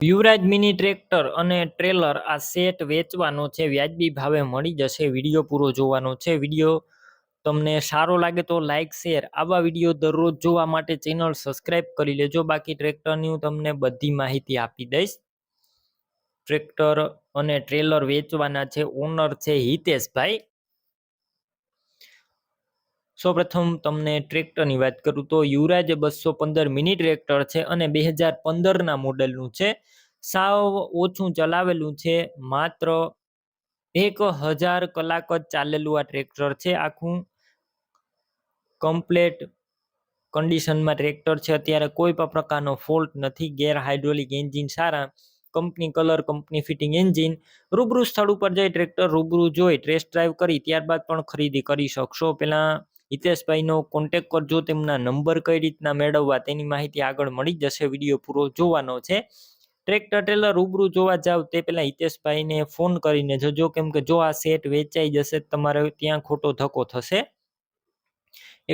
યુવરાજ mini tractor અને trailer આ set વેચવાનો છે, વ્યાજબી ભાવે મળી જશે। વિડીયો પૂરો જોવાનો છે। વિડીયો તમને સારો લાગે તો લાઇક શેર, આવા વિડીયો દરરોજ જોવા માટે ચેનલ સબસ્ક્રાઇબ કરી લેજો। બાકી ટ્રેક્ટરની હું તમને બધી માહિતી આપી દઈશ। ટ્રેક્ટર અને ટ્રેલર વેચવાના છે, ઓનર છે હિતેશભાઈ। સૌપ્રથમ તમને ટ્રેક્ટરની વાત કરું તો યુવરાજ 215 મિની ટ્રેક્ટર છે અને 2015ના મોડેલનું છે। સાવ ઓછું ચલાવેલું છે, માત્ર 1000 કલાક જ ચાલેલું આ ટ્રેક્ટર છે। આખું કમ્પ્લેટ કન્ડિશનમાં ટ્રેક્ટર છે। અત્યારે કોઈ પણ પ્રકારનો ફોલ્ટ નથી। ગેર હાઇડ્રોલિક એન્જિન સારા, company colour, company fitting engine. રૂબરૂ સ્થળ ઉપર જઈ ટ્રેક્ટર રૂબરૂ જોઈ ટેસ્ટ ડ્રાઈવ કરી ત્યારબાદ પણ ખરીદી કરી શકશો। પેલા હિતેશભાઈનો કોન્ટેક કરજો, તેમના નંબર કઈ રીતના મેળવવા તેની માહિતી આગળ મળી જશે। વિડીયો પૂરો જોવાનો છે। ટ્રેક્ટર ટ્રેલર રૂબરૂ જોવા જાવ તે પહેલા હિતેશભાઈને ફોન કરીને જજો, કેમ કે જો આ સેટ વેચાઈ જશે તમારે ત્યાં ખોટો ધક્કો થશે।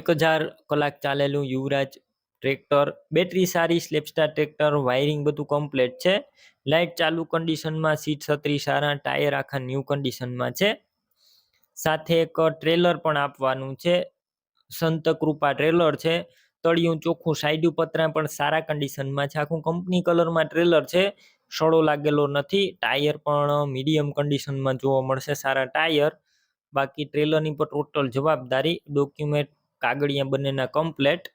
1000 કલાક ચાલેલું યુવરાજ ટ્રેક્ટર, બેટરી સારી, સ્લેપસ્ટાર ટ્રેક્ટર, વાયરિંગ બધું કમ્પ્લીટ છે। લાઇટ ચાલુ કન્ડિશનમાં, સીટ છત્રી સારા, ટાયર આખા ન્યૂ કન્ડિશનમાં છે। સાથે એક ટ્રેલર પણ આપવાનું છે, સંત કૃપા ટ્રેલર છે। તળિયું ચોખ્ખું, સાઈડ પતરા પણ સારા કન્ડિશનમાં છે। આખું કંપની કલરમાં ટ્રેલર છે, સડો લાગેલો નથી। ટાયર પણ મીડિયમ કન્ડિશનમાં જોવા મળશે, સારા ટાયર। બાકી ટ્રેલરની પર ટોટલ જવાબદારી, ડોક્યુમેન્ટ કાગળિયા બંનેના કમ્પ્લેટ।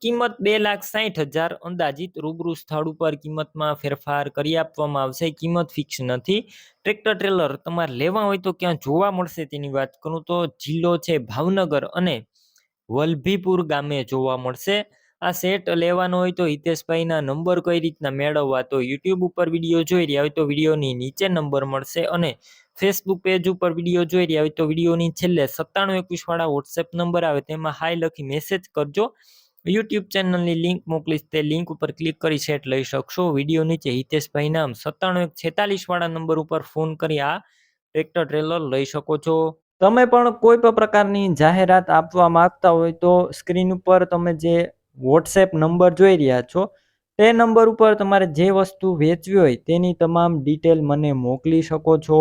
કિંમત 2,60,000 અંદાજિત। રૂબરૂ સ્થળ ઉપર કિંમતમાં ફેરફાર કરી આપવામાં આવશે, કિંમત ફિક્સ નથી। ટ્રેક્ટર ટ્રેલર તમારે લેવા હોય તો ક્યાં જોવા મળશે તેની વાત કરું તો જિલ્લો છે ભાવનગર અને વલભીપુર ગામે જોવા મળશે। આ સેટ લેવાનો હોય તો હિતેશભાઈના નંબર કઈ રીતના મેળવવા, તો યુટ્યુબ ઉપર વિડીયો જોઈ રહ્યા હોય તો વિડીયોની નીચે નંબર મળશે અને ફેસબુક પેજ ઉપર વિડીયો જોઈ રહ્યા હોય તો વિડીયોની છેલ્લે 9721 વાળા વોટ્સએપ નંબર આવે તેમાં હાય લખી મેસેજ કરજો। યુટ્યુબ ચેનલની લિંક મોકલીશ, તે લિંક ઉપર ક્લિક કરી સેટ લઈ શકશો। વિડીયો નીચે હિતેશભાઈ નામ 9746 વાળા નંબર ઉપર ફોન કરી આ ટ્રેક્ટર ટ્રેલર લઈ શકો છો। તમે પણ કોઈ પણ પ્રકારની જાહેરાત આપવા માંગતા હોય તો સ્ક્રીન ઉપર તમે જે વોટ્સએપ નંબર જોઈ રહ્યા છો તે નંબર ઉપર તમારે જે વસ્તુ વેચવી હોય તેની તમામ ડિટેલ મને મોકલી શકો છો।